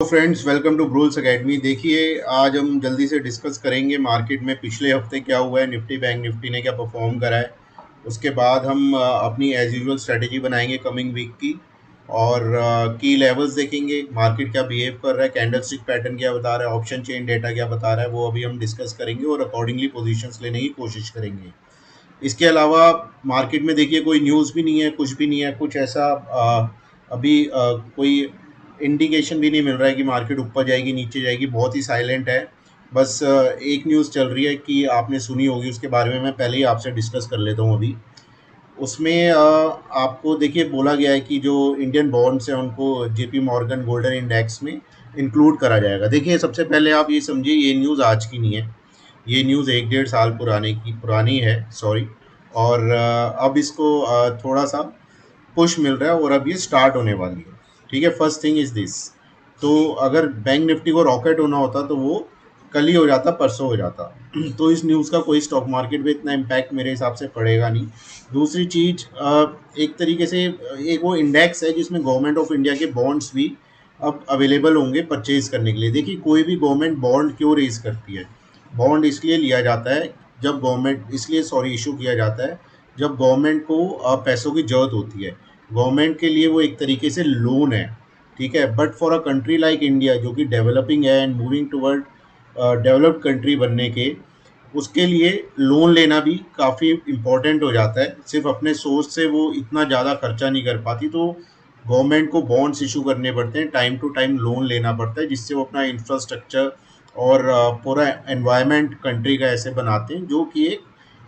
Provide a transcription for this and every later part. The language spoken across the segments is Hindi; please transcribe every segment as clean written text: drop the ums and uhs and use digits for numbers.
Friends, welcome to Brules academy. देखिए, आज हम जल्दी से डिस्कस करेंगे मार्केट में पिछले हफ्ते क्या हुआ है, निफ्टी बैंक निफ्टी ने क्या परफॉर्म करा है। उसके बाद हम अपनी एज यूजुअल स्ट्रेटेजी बनाएंगे कमिंग वीक की। और की लेवल्स देखेंगे, मार्केट क्या बिहेव कर रहा है, कैंडलस्टिक पैटर्न क्या बता रहा है, ऑप्शन चेन डेटा क्या बता रहा है, वो अभी हम डिस्कस करेंगे और अकॉर्डिंगली पोजीशंस लेने की कोशिश करेंगे। इसके अलावा मार्केट में देखिए कोई न्यूज़ भी नहीं है, कुछ भी नहीं है, कुछ ऐसा अभी कोई इंडिकेशन भी नहीं मिल रहा है कि मार्केट ऊपर जाएगी नीचे जाएगी, बहुत ही साइलेंट है। बस एक न्यूज़ चल रही है कि आपने सुनी होगी, उसके बारे में मैं पहले ही आपसे डिस्कस कर लेता हूँ अभी। उसमें आपको देखिए बोला गया है कि जो इंडियन बॉन्ड्स हैं उनको जेपी मॉर्गन गोल्डन इंडेक्स में इंक्लूड करा जाएगा। देखिए, सबसे पहले आप ये समझिए, ये न्यूज़ आज की नहीं है, ये न्यूज़ 1 डेढ़ साल पुरानी है, सॉरी। और अब इसको थोड़ा सा पुश मिल रहा है और अब ये स्टार्ट होने वाली है। ठीक है, फर्स्ट थिंग इज दिस। तो अगर बैंक निफ्टी को रॉकेट होना होता तो वो कल ही हो जाता, परसों हो जाता। तो इस न्यूज़ का कोई स्टॉक मार्केट पे इतना इम्पैक्ट मेरे हिसाब से पड़ेगा नहीं। दूसरी चीज़, एक तरीके से एक वो इंडेक्स है जिसमें गवर्नमेंट ऑफ इंडिया के बॉन्ड्स भी अब अवेलेबल होंगे परचेज करने के लिए। देखिए, कोई भी गवर्नमेंट बॉन्ड क्यों रेज करती है, बॉन्ड इसलिए लिया जाता है जब गवर्नमेंट इसलिए सॉरी इशू किया जाता है जब गवर्नमेंट को पैसों की ज़रूरत होती है। गवर्नमेंट के लिए वो एक तरीके से लोन है। ठीक है, but for a country like India जो कि डेवलपिंग है and moving toward developed country बनने के, उसके लिए लोन लेना भी काफ़ी इम्पोर्टेंट हो जाता है। सिर्फ अपने सोर्स से वो इतना ज़्यादा खर्चा नहीं कर पाती, तो गवर्नमेंट को बॉन्ड्स इशू करने पड़ते हैं, टाइम टू टाइम लोन लेना पड़ता है, जिससे वो अपना इंफ्रास्ट्रक्चर और पूरा एनवायरनमेंट कंट्री का ऐसे बनाते हैं जो कि एक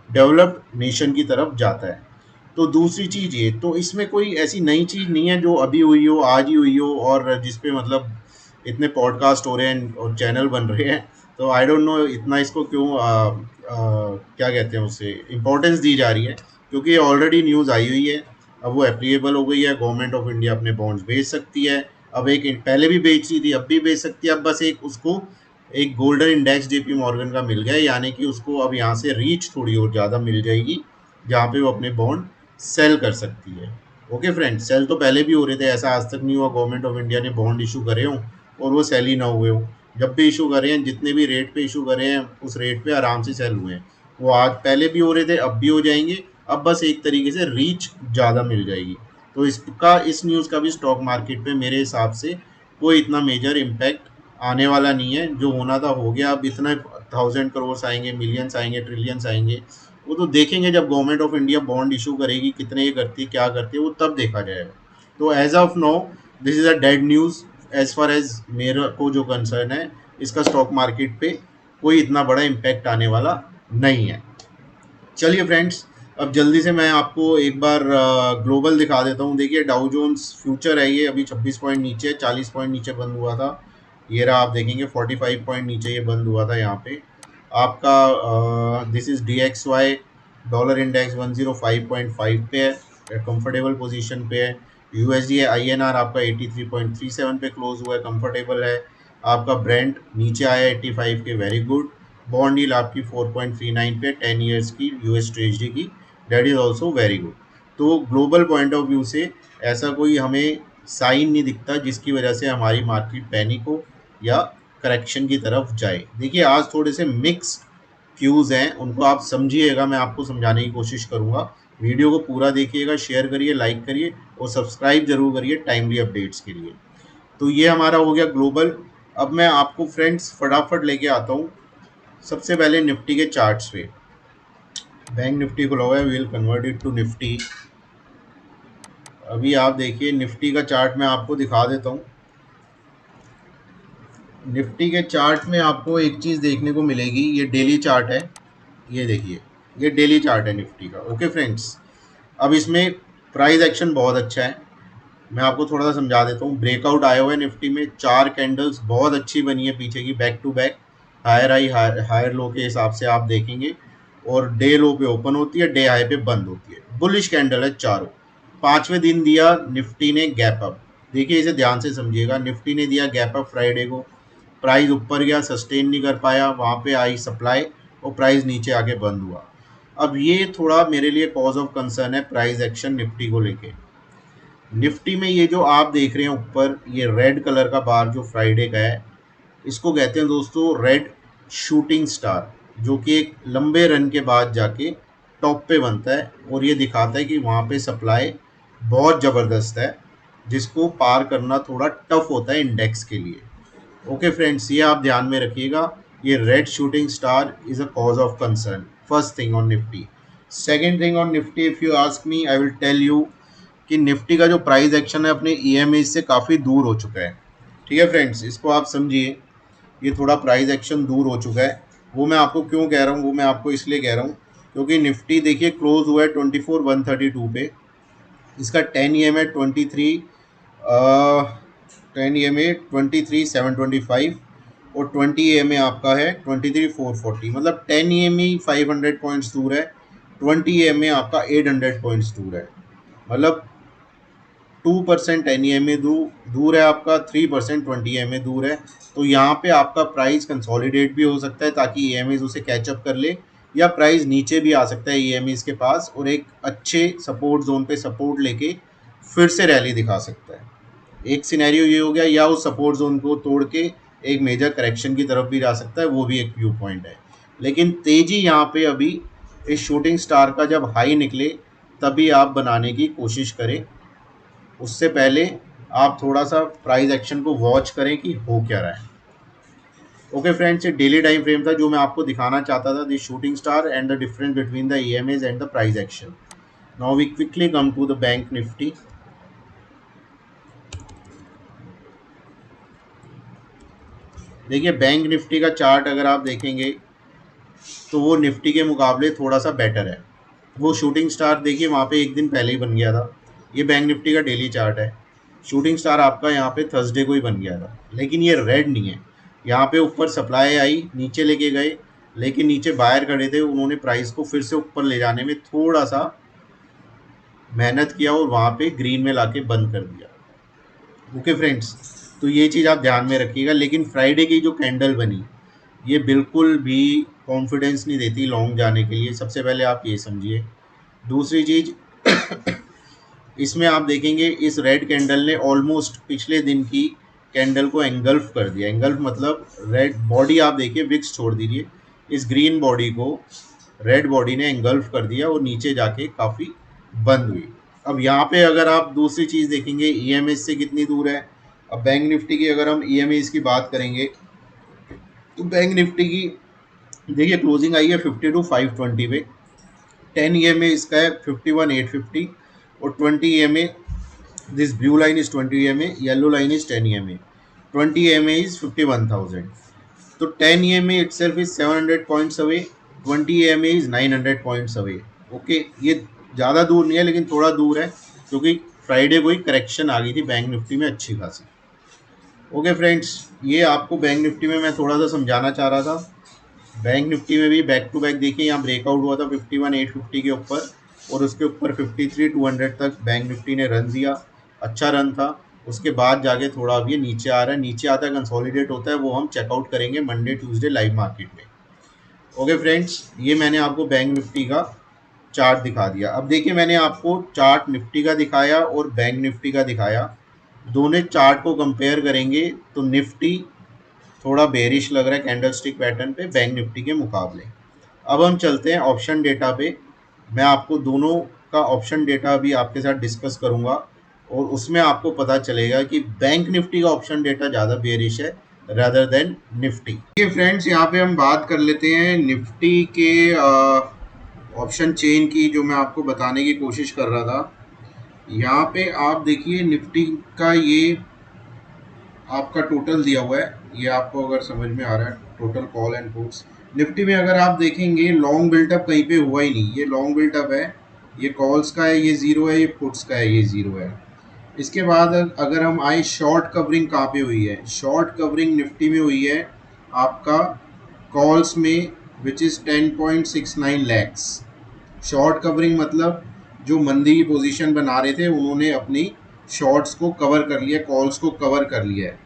डेवलप्ड नेशन की तरफ जाता है। तो दूसरी चीज़ ये, तो इसमें कोई ऐसी नई चीज़ नहीं है जो अभी हुई हो, आज ही हुई हो, और जिस पे मतलब इतने पॉडकास्ट हो रहे हैं और चैनल बन रहे हैं। तो आई डोंट नो इतना इसको क्यों क्या कहते हैं उसे इम्पोर्टेंस दी जा रही है, क्योंकि ऑलरेडी न्यूज़ आई हुई है। अब वो एप्लीकेबल हो गई है, गवर्नमेंट ऑफ इंडिया अपने बॉन्ड्स बेच सकती है। अब एक पहले भी बेच रही थी, अब भी बेच सकती है। अब बस एक उसको एक गोल्डन इंडेक्स जेपी मॉर्गन का मिल गया है, यानी कि उसको अब यहाँ से रीच थोड़ी और ज़्यादा मिल जाएगी, जहाँ पे वो अपने बॉन्ड सेल कर सकती है। ओके फ्रेंड्स, सेल तो पहले भी हो रहे थे, ऐसा आज तक नहीं हुआ गवर्नमेंट ऑफ इंडिया ने बॉन्ड इशू करे हों और वो सेल ही ना हुए हों। जब भी इशू करे हैं, जितने भी रेट पे इशू करे हैं, उस रेट पे आराम से सेल हुए हैं। वो आज पहले भी हो रहे थे, अब भी हो जाएंगे। अब बस एक तरीके से रीच ज़्यादा मिल जाएगी। तो इसका इस न्यूज़ का भी स्टॉक मार्केट पे मेरे हिसाब से कोई इतना मेजर इम्पैक्ट आने वाला नहीं है। जो होना था हो गया। अब इतना 1000 करोड़ आएंगे, मिलियंस आएंगे, ट्रिलियंस आएंगे, वो तो देखेंगे जब government of India bond issue करेगी, कितने ये करती है, क्या करती है, वो तब देखा जाएगा। तो as of now this is a dead news as far as मेरे को जो कंसर्न है। इसका स्टॉक मार्केट पे कोई इतना बड़ा इम्पैक्ट आने वाला नहीं है। चलिए फ्रेंड्स, अब जल्दी से मैं आपको एक बार ग्लोबल दिखा देता हूँ। देखिए, डाउ जोन्स फ्यूचर है, ये अभी 26 पॉइंट नीचे, 40 पॉइंट नीचे बंद हुआ था। ये रहा, आप देखेंगे 45 पॉइंट नीचे ये बंद हुआ था यहाँ पे आपका। This is DXY, dollar index 105.5 पे है, कंफर्टेबल पोजीशन पे है। USD INR आपका 83.37 पे क्लोज हुआ है, कंफर्टेबल है। आपका ब्रेंट नीचे आया 85 के, वेरी गुड। बॉन्ड यील्ड आपकी 4.39 पे 10 ईयर्स की US ट्रेजरी की, that is also very good. तो ग्लोबल पॉइंट ऑफ व्यू से ऐसा कोई हमें साइन नहीं दिखता जिसकी वजह से हमारी मार्केट पैनिक हो या करेक्शन की तरफ जाए। देखिए, आज थोड़े से मिक्स क्यूज़ हैं, उनको आप समझिएगा, मैं आपको समझाने की कोशिश करूँगा। वीडियो को पूरा देखिएगा, शेयर करिए, लाइक करिए और सब्सक्राइब जरूर करिए टाइमली अपडेट्स के लिए। तो ये हमारा हो गया ग्लोबल। अब मैं आपको फ्रेंड्स फटाफट लेके आता हूँ सबसे पहले निफ्टी के चार्ट्स पे। बैंक निफ्टी खुला हुआ है, will convert it to Nifty. अभी आप देखिए, निफ्टी का चार्ट मैं आपको दिखा देता हूँ। निफ्टी के चार्ट में आपको एक चीज़ देखने को मिलेगी, ये डेली चार्ट है, ये देखिए, ये डेली चार्ट है निफ्टी का। ओके फ्रेंड्स, अब इसमें प्राइस एक्शन बहुत अच्छा है। मैं आपको थोड़ा सा समझा देता हूँ। ब्रेकआउट आया हुआ है निफ्टी में, 4 कैंडल्स बहुत अच्छी बनी है पीछे की, back to back, higher high higher low के हिसाब से आप देखेंगे। और डे लो पे ओपन होती है, डे हाई पे बंद होती है। बुलिश कैंडल है चारों। पांचवें दिन दिया निफ्टी ने गैप अप। देखिए, इसे ध्यान से समझिएगा। निफ्टी ने दिया गैप अप फ्राइडे को, प्राइस ऊपर गया, सस्टेन नहीं कर पाया, वहाँ पे आई सप्लाई और प्राइस नीचे आके बंद हुआ। अब ये थोड़ा मेरे लिए कॉज ऑफ कंसर्न है प्राइस एक्शन निफ्टी को लेके। निफ्टी में ये जो आप देख रहे हैं ऊपर, ये रेड कलर का बार जो फ्राइडे का है, इसको कहते हैं दोस्तों रेड शूटिंग स्टार, जो कि एक लंबे रन के बाद जाके टॉप पे बनता है और ये दिखाता है कि वहाँ पे सप्लाई बहुत ज़बरदस्त है, जिसको पार करना थोड़ा टफ होता है इंडेक्स के लिए। ओके फ्रेंड्स, ये आप ध्यान में रखिएगा, ये red shooting star is a cause of concern. First thing on Nifty. Second thing on Nifty, if you ask me I will tell you कि निफ्टी का जो प्राइस एक्शन है अपने ईएमए से काफ़ी दूर हो चुका है। ठीक है फ्रेंड्स, इसको आप समझिए, ये थोड़ा प्राइस एक्शन दूर हो चुका है। वो मैं आपको क्यों कह रहा हूँ, वो मैं आपको इसलिए कह रहा हूँ क्योंकि निफ्टी देखिए क्लोज हुआ है 24,132 पे, इसका 10 EMA 23,725 और 20 EMA आपका है 23,440, मतलब 10 EMA 500 पॉइंट्स दूर है, 20 EMA आपका 800 पॉइंट्स दूर है, मतलब 2% 10 EMA दूर है आपका, 3% 20 EMA दूर है। तो यहाँ पे आपका प्राइस कंसोलिडेट भी हो सकता है ताकि EMAs उसे कैचअप कर ले, या प्राइस नीचे भी आ सकता है EMAs के पास और एक अच्छे सपोर्ट जोन पे सपोर्ट लेके फिर से रैली दिखा सकता है। एक सिनेरियो ये हो गया, या उस सपोर्ट जोन को तोड़ के एक मेजर करेक्शन की तरफ भी जा सकता है, वो भी एक व्यू पॉइंट है। लेकिन तेजी यहाँ पे अभी इस शूटिंग स्टार का जब हाई निकले तभी आप बनाने की कोशिश करें, उससे पहले आप थोड़ा सा प्राइस एक्शन को वॉच करें कि हो क्या रहा है। ओके फ्रेंड्स, ये डेली टाइम फ्रेम था जो मैं आपको दिखाना चाहता था, this shooting star and the difference between the EMAs and the price action. Now we quickly come to the bank Nifty. देखिए बैंक निफ्टी का चार्ट अगर आप देखेंगे तो वो निफ्टी के मुकाबले थोड़ा सा बेटर है। वो शूटिंग स्टार देखिए वहाँ पे एक दिन पहले ही बन गया था। ये बैंक निफ्टी का डेली चार्ट है। शूटिंग स्टार आपका यहाँ पे थर्सडे को ही बन गया था, लेकिन ये रेड नहीं है। यहाँ पे ऊपर सप्लाई आई, नीचे लेके गए, लेकिन नीचे बायर खड़े थे, उन्होंने प्राइस को फिर से ऊपर ले जाने में थोड़ा सा मेहनत किया और वहाँ पे ग्रीन में लाके बंद कर दिया। ओके फ्रेंड्स, तो ये चीज़ आप ध्यान में रखिएगा। लेकिन फ्राइडे की जो कैंडल बनी, ये बिल्कुल भी कॉन्फिडेंस नहीं देती लॉन्ग जाने के लिए, सबसे पहले आप ये समझिए। दूसरी चीज़ इसमें आप देखेंगे इस रेड कैंडल ने ऑलमोस्ट पिछले दिन की कैंडल को एंगल्फ कर दिया। एंगल्फ मतलब रेड बॉडी आप देखिए, विक्स छोड़ दीजिए, इस ग्रीन बॉडी को रेड बॉडी ने एंगल्फ कर दिया और नीचे जाके काफ़ी बंद हुई। अब यहाँ पे अगर आप दूसरी चीज़ देखेंगे EMAs से कितनी दूर है। अब बैंक निफ्टी की अगर हम EMAs की बात करेंगे तो बैंक निफ्टी की देखिए क्लोजिंग आई है 52,520 पे। 10 EMA इसका है 51,850 और 20 EMA, this blue line is 20 EMA, yellow line is 10 EMA। 20 EMA is 51,000। तो 10 EMA itself is 700 points away, 20 EMA is 900 points away. Okay, ये ज़्यादा दूर नहीं है लेकिन थोड़ा दूर है, क्योंकि फ्राइडे को ही करेक्शन आ गई थी बैंक निफ्टी में अच्छी खासी। ओके फ्रेंड्स, ये आपको बैंक निफ्टी में मैं थोड़ा सा समझाना चाह रहा था। बैंक निफ्टी में भी बैक टू बैक देखिए, यहाँ ब्रेकआउट हुआ था 51,850 के ऊपर और उसके ऊपर 53,200 तक बैंक निफ्टी ने रन दिया, अच्छा रन था। उसके बाद जाके थोड़ा अब ये नीचे आ रहा है, नीचे आता है कंसोलिडेट होता है, वो हम चेकआउट करेंगे मंडे ट्यूसडे लाइव मार्केट में। ओके फ्रेंड्स, ये मैंने आपको बैंक निफ्टी का चार्ट दिखा दिया। अब देखिए मैंने आपको चार्ट निफ्टी का दिखाया और बैंक निफ्टी का दिखाया, दोनों चार्ट को कंपेयर करेंगे तो निफ्टी थोड़ा बेरिश लग रहा है कैंडल स्टिक पैटर्न पे बैंक निफ्टी के मुकाबले। अब हम चलते हैं ऑप्शन डेटा पे। मैं आपको दोनों का ऑप्शन डेटा भी आपके साथ डिस्कस करूंगा और उसमें आपको पता चलेगा कि बैंक निफ्टी का ऑप्शन डेटा ज़्यादा बेरिश है रादर देन निफ्टी। ये फ्रेंड्स, यहाँ पे हम बात कर लेते हैं निफ्टी के ऑप्शन चेन की, जो मैं आपको बताने की कोशिश कर रहा था। यहाँ पे आप देखिए निफ्टी का ये आपका टोटल दिया हुआ है, ये आपको अगर समझ में आ रहा है, total call and puts. Nifty में अगर आप देखेंगे लॉन्ग बिल्टअप कहीं पे हुआ ही नहीं, ये लॉन्ग बिल्टअप है, ये कॉल्स का है, ये ज़ीरो है, ये पुट्स का है, ये ज़ीरो है। इसके बाद अगर हम आए शॉर्ट कवरिंग कहाँ पे हुई है, शॉर्ट कवरिंग निफ्टी में हुई है आपका कॉल्स में, which is 10.69 lakhs. Short covering मतलब जो मंदी की पोजीशन बना रहे थे उन्होंने अपनी शॉर्ट्स को कवर कर लिया, कॉल्स को कवर कर लिया है।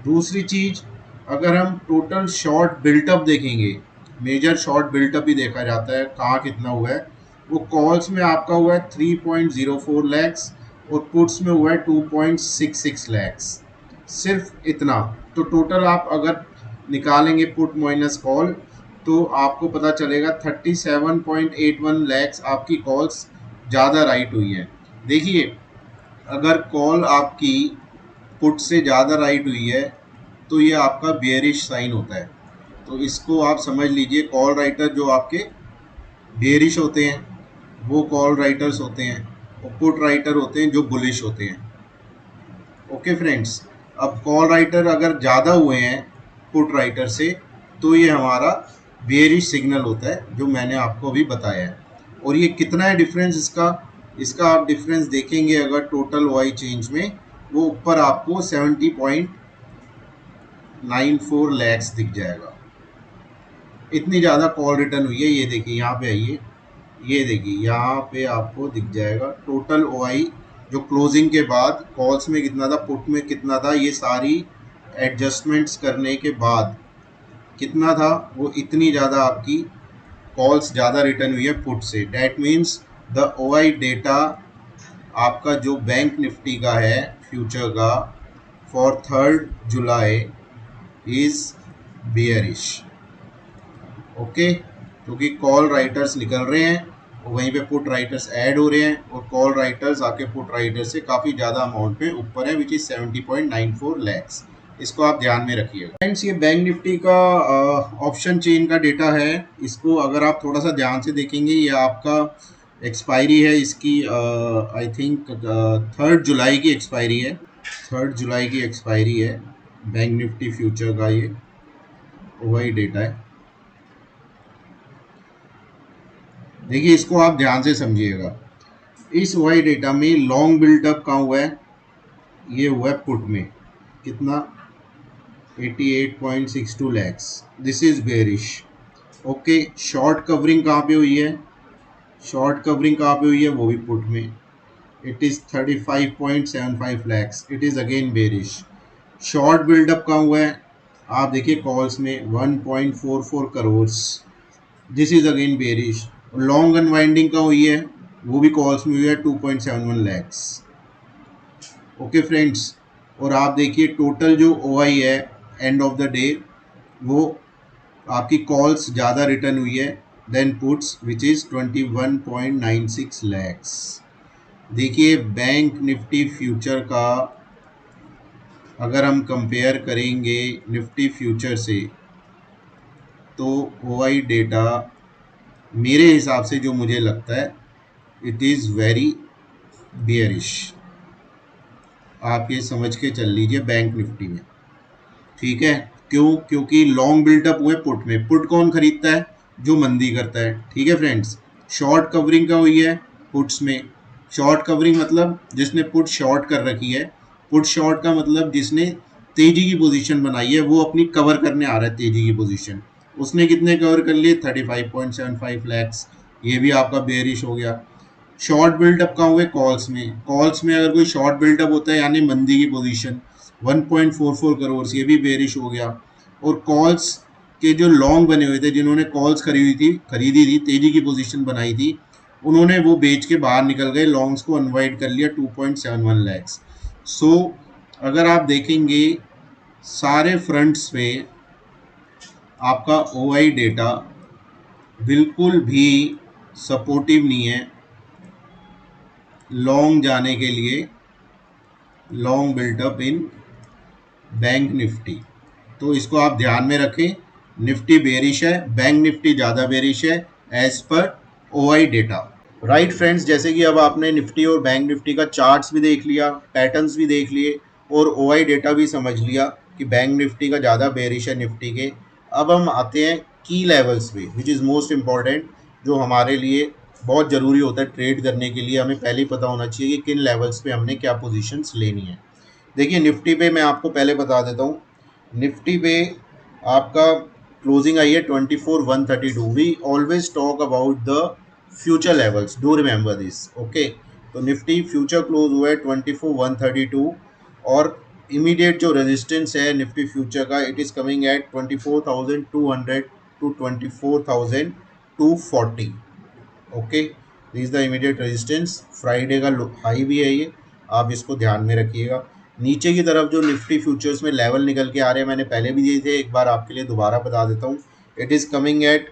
दूसरी चीज़, अगर हम टोटल शॉर्ट बिल्टअप देखेंगे, मेजर शॉर्ट बिल्टअप भी देखा जाता है कहाँ कितना हुआ है, वो कॉल्स में आपका हुआ है 3.04 लैक्स और पुट्स में हुआ है 2.66 लैक्स, सिर्फ इतना। तो टोटल आप अगर निकालेंगे पुट माइनस कॉल तो आपको पता चलेगा 37.81 लैक्स आपकी कॉल्स ज़्यादा राइट हुई हैं। देखिए, अगर कॉल आपकी पुट से ज़्यादा राइट हुई है तो ये आपका बेयरिश साइन होता है। तो इसको आप समझ लीजिए, कॉल राइटर जो आपके बेयरिश होते हैं वो कॉल राइटर्स होते हैं, और पुट राइटर होते हैं जो बुलिश होते हैं। ओके फ्रेंड्स, अब कॉल राइटर अगर ज़्यादा हुए हैं पुट राइटर से तो ये हमारा बेयरिश सिग्नल होता है, जो मैंने आपको अभी बताया है। और ये कितना है डिफरेंस इसका, इसका आप डिफरेंस देखेंगे अगर टोटल वाई चेंज में, वो ऊपर आपको 70.94 लैक्स दिख जाएगा। इतनी ज़्यादा कॉल रिटर्न हुई है। ये देखिए यहाँ पे आइए, ये देखिए यहाँ पे आपको दिख जाएगा टोटल ओआई जो क्लोजिंग के बाद कॉल्स में कितना था, पुट में कितना था, ये सारी एडजस्टमेंट्स करने के बाद कितना था, वो इतनी ज़्यादा आपकी कॉल्स ज़्यादा रिटर्न हुई है पुट से। That means the OI data आपका जो बैंक निफ्टी का है फ्यूचर का for 3 July is bearish. Okay, क्योंकि कॉल राइटर्स निकल रहे हैं और वहीं पे पुट राइटर्स ऐड हो रहे हैं, और कॉल राइटर्स आपके पुट राइटर्स से काफ़ी ज़्यादा अमाउंट पे ऊपर है, विच इज़ 70.94 लैक्स। इसको आप ध्यान में रखिएगा फ्रेंड्स। ये बैंक निफ्टी का ऑप्शन चेन का डेटा है। इसको अगर आप थोड़ा सा ध्यान से देखेंगे, ये आपका एक्सपायरी है इसकी, आई थिंक 3 जुलाई की एक्सपायरी है, 3 जुलाई की एक्सपायरी है बैंक निफ्टी फ्यूचर का। ये वही डेटा है। देखिए, इसको आप ध्यान से समझिएगा। इस वाई डेटा में लॉन्ग बिल्डअप कहाँ हुआ है, ये हुआ है पुट में, कितना 88.62 lakhs, this is bearish. Okay, short covering कहाँ पे हुई है, शॉर्ट कवरिंग कहाँ पे हुई है, वो भी पुट में, it is 35.75 lakhs, it is again bearish. Short buildup कहाँ हुआ है, आप देखिए कॉल्स में 1.44 crore, this is again bearish. Long unwinding का हुई है, वो भी कॉल्स में हुई है 2.71 लैक्स। ओके फ्रेंड्स, और आप देखिए टोटल जो ओआई है एंड ऑफ द डे, वो आपकी कॉल्स ज़्यादा रिटर्न हुई है then puts, which is 21.96 lakhs. देखिए, बैंक निफ्टी फ्यूचर का अगर हम कंपेयर करेंगे निफ्टी फ्यूचर से, तो ओआई डेटा मेरे हिसाब से जो मुझे लगता है, इट इज़ वेरी बियरिश। आप ये समझ के चल लीजिए बैंक निफ्टी में, ठीक है। क्यों? क्योंकि लॉन्ग बिल्टअप हुए पुट में। पुट कौन खरीदता है? जो मंदी करता है, ठीक है फ्रेंड्स। शॉर्ट कवरिंग का हुई है पुट्स में। शॉर्ट कवरिंग मतलब जिसने पुट शॉर्ट कर रखी है। पुट शॉर्ट का मतलब जिसने तेजी की पोजीशन बनाई है, वो अपनी कवर करने आ रहा है तेजी की पोजीशन। उसने कितने कवर कर लिए? 35.75 लैक्स। ये भी आपका बेयरिश हो गया। शॉर्ट बिल्डअप कहाँ हुए? कॉल्स में। कॉल्स में अगर कोई शॉर्ट बिल्डअप होता है यानी मंदी की पोजीशन, 1.44 करोड़, ये भी बेयरिश हो गया। और कॉल्स के जो लॉन्ग बने हुए थे, जिन्होंने कॉल्स खरीदी थी तेजी की पोजीशन बनाई थी, उन्होंने वो बेच के बाहर निकल गए, लॉन्ग्स को अनवाइड कर लिया 2.71 लैक्स। सो अगर आप देखेंगे सारे फ्रंट्स पे आपका ओआई डेटा बिल्कुल भी सपोर्टिव नहीं है लॉन्ग जाने के लिए, long buildup in bank Nifty. तो इसको आप ध्यान में रखें। निफ्टी बेरिश है, बैंक निफ्टी ज़्यादा बेरिश है as per OI data. Right friends, जैसे कि अब आपने निफ्टी और बैंक निफ्टी का चार्ट्स भी देख लिया, पैटर्न्स भी देख लिए, और ओआई डेटा भी समझ लिया कि बैंक निफ्टी का ज़्यादा बेरिश है निफ्टी के। अब हम आते हैं की लेवल्स पे, विच इज़ मोस्ट इम्पॉर्टेंट, जो हमारे लिए बहुत ज़रूरी होता है ट्रेड करने के लिए। हमें पहले ही पता होना चाहिए कि किन लेवल्स पे हमने क्या पोजीशंस लेनी है। देखिए, निफ्टी पे मैं आपको पहले बता देता हूँ। निफ्टी पे आपका क्लोजिंग आई है 24,132। We always talk about the future levels, do remember this. Okay, तो निफ्टी फ्यूचर क्लोज हुआ है 24,132, और इमीडिएट जो रेजिस्टेंस है निफ्टी फ्यूचर का, it is coming at 24,200 to 24,240। Okay, this is the immediate resistance. Friday का हाई भी है ये, आप इसको ध्यान में रखिएगा। नीचे की तरफ जो निफ्टी फ्यूचर्स में लेवल निकल के आ रहे हैं, मैंने पहले भी दिए थे, एक बार आपके लिए दोबारा बता देता हूँ। इट इज़ कमिंग एट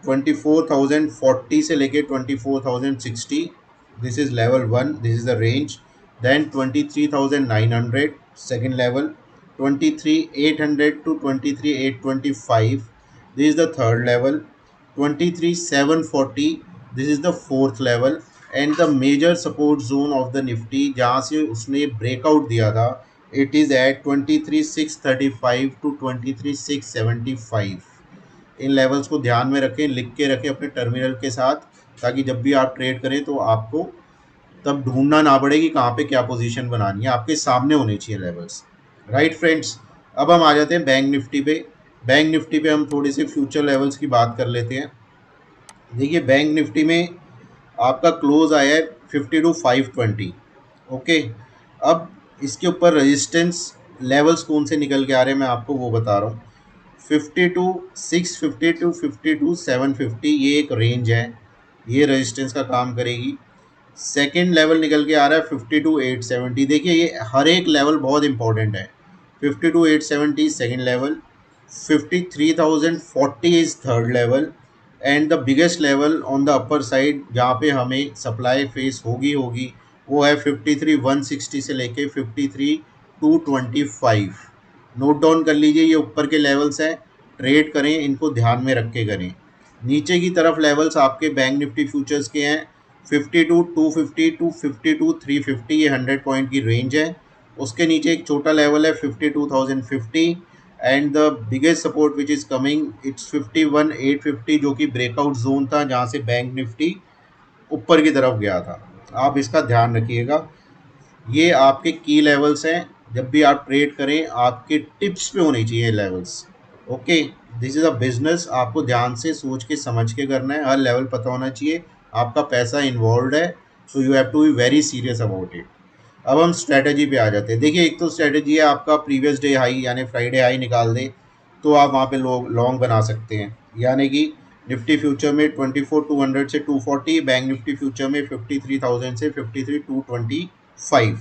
24,040 से लेके 24,060, this is level one, this is the range. Then 23,900 second level, 23,800 to 23,825, this is the third level, 23,740, this is the fourth level. And the major support zone of the Nifty जहाँ से उसने ब्रेकआउट दिया था, इट इज़ एट 23,635 टू 23,675। इन लेवल्स को ध्यान में रखें, लिख के रखें अपने टर्मिनल के साथ, ताकि जब भी आप ट्रेड करें तो आपको तब ढूंढना ना पड़े कि कहाँ पे क्या पोजीशन बनानी है, आपके सामने होने चाहिए लेवल्स। राइट फ्रेंड्स, अब हम आ जाते हैं बैंक निफ्टी पे। बैंक निफ्टी पे हम थोड़े से फ्यूचर लेवल्स की बात कर लेते हैं। देखिए बैंक निफ्टी में आपका क्लोज आया है 52,520। ओके, अब इसके ऊपर रेजिस्टेंस लेवल्स कौन से निकल के आ रहे हैं मैं आपको वो बता रहा हूँ। 52,650 टू 52,750 ये एक रेंज है, ये रेजिस्टेंस का काम करेगी। सेकेंड लेवल निकल के आ रहा है 52,870। देखिए ये हर एक लेवल बहुत इंपॉर्टेंट है। 52,870 second level, 53,040 is third level, and the biggest level on the upper side जहाँ पे हमें सप्लाई फेस होगी वो है 53,160 से लेके 53,225। नोट डाउन कर लीजिए, ये ऊपर के लेवल्स हैं, ट्रेड करें, इनको ध्यान में रख के करें। नीचे की तरफ लेवल्स आपके बैंक निफ्टी फ्यूचर्स के हैं 52,250 टू 52,350, ये 100 पॉइंट की रेंज है। उसके नीचे एक छोटा लेवल है 52,050, and the biggest support which is coming it's 51,850, जो कि ब्रेकआउट जोन था जहाँ से बैंक निफ्टी ऊपर की तरफ गया था। आप इसका ध्यान रखिएगा, ये आपके की लेवल्स हैं। जब भी आप ट्रेड करें आपके टिप्स पे होने चाहिए levels. Okay, this is a business, आपको ध्यान से सोच के समझ के करना है, हर लेवल पता होना चाहिए, आपका पैसा इन्वॉल्व है, so you have to be very serious about it. अब हम स्ट्रैटेजी पे आ जाते हैं। देखिए एक तो स्ट्रैटेजी है आपका प्रीवियस डे हाई यानी फ्राइडे हाई निकाल दे तो आप वहाँ पे लॉन्ग बना सकते हैं, यानी कि निफ्टी फ्यूचर में 24,200 से 240, बैंक निफ्टी फ्यूचर में 53,000 से 53,225।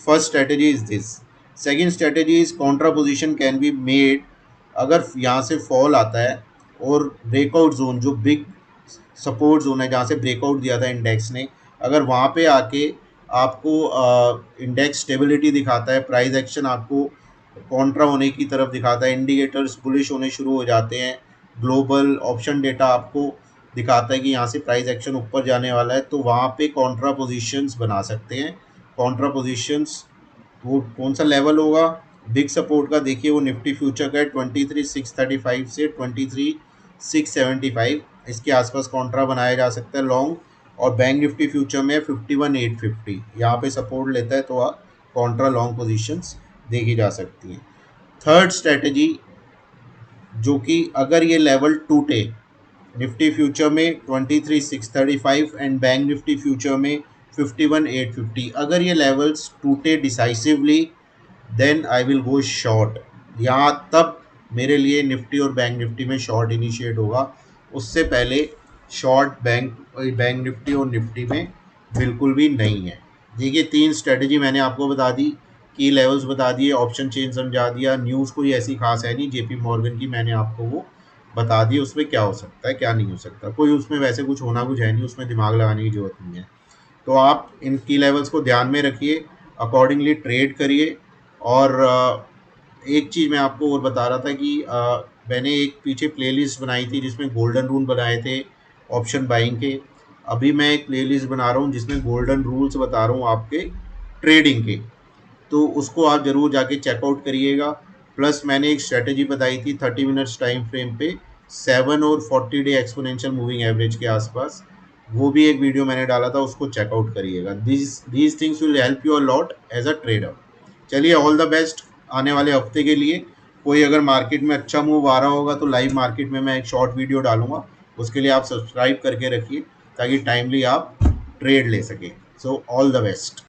First strategy is this. Second strategy is counter position can be made. अगर यहाँ से फॉल आता है और ब्रेकआउट जोन जो बिग सपोर्ट जोन है जहाँ से ब्रेकआउट दिया था इंडेक्स ने, अगर वहाँ पे आके आपको इंडेक्स स्टेबिलिटी दिखाता है, प्राइस एक्शन आपको कॉन्ट्रा होने की तरफ दिखाता है, इंडिकेटर्स बुलिश होने शुरू हो जाते हैं, ग्लोबल ऑप्शन डेटा आपको दिखाता है कि यहाँ से प्राइस एक्शन ऊपर जाने वाला है, तो वहाँ पे कॉन्ट्रा पोजीशंस बना सकते हैं। कॉन्ट्रा पोजीशंस वो कौन सा लेवल होगा बिग सपोर्ट का, देखिए वो निफ्टी फ्यूचर का है 23,635 से 23,675, इसके आसपास कॉन्ट्रा बनाया जा सकता है लॉन्ग। और बैंक निफ्टी फ्यूचर में 51,850 यहाँ पे सपोर्ट लेता है, तो आप कॉन्ट्रा लॉन्ग पोजीशंस देखी जा सकती हैं। थर्ड स्ट्रेटजी, जो कि अगर ये लेवल टूटे निफ्टी फ्यूचर में 23,635 एंड बैंक निफ्टी फ्यूचर में 51,850, अगर ये लेवल्स टूटे decisively then I will go short. यहाँ तब मेरे लिए निफ्टी और बैंक निफ्टी में शॉर्ट इनिशिएट होगा, उससे पहले शॉर्ट बैंक निफ्टी और निफ्टी में बिल्कुल भी नहीं है। देखिए तीन स्ट्रेटजी मैंने आपको बता दी, की लेवल्स बता दिए, ऑप्शन चेन समझा दिया, न्यूज़ कोई ऐसी खास है नहीं, जेपी मॉर्गन की मैंने आपको वो बता दी, उसमें क्या हो सकता है क्या नहीं हो सकता, कोई उसमें वैसे कुछ होना कुछ है नहीं, उसमें दिमाग लगाने की जरूरत नहीं है। तो आप इन की लेवल्स को ध्यान में रखिए, अकॉर्डिंगली ट्रेड करिए। और एक चीज़ मैं आपको और बता रहा था कि मैंने एक पीछे प्लेलिस्ट बनाई थी जिसमें गोल्डन रूल बनाए थे ऑप्शन बाइंग के। अभी मैं एक प्लेलिस्ट बना रहा हूँ जिसमें गोल्डन रूल्स बता रहा हूँ आपके ट्रेडिंग के, तो उसको आप ज़रूर जाके चेकआउट करिएगा। प्लस मैंने एक स्ट्रेटेजी बताई थी 30 मिनट्स टाइम फ्रेम पे 7 और 40 डे एक्सपोनेंशियल मूविंग एवरेज के आसपास, वो भी एक वीडियो मैंने डाला था, उसको चेकआउट करिएगा। These things will help you a lot as a trader. चलिए ऑल द बेस्ट आने वाले हफ्ते के लिए। कोई अगर मार्केट में अच्छा मूव आ रहा होगा तो लाइव मार्केट में मैं एक शॉर्ट वीडियो डालूंगा, उसके लिए आप सब्सक्राइब करके रखिए ताकि टाइमली आप ट्रेड ले सकें। So all the best.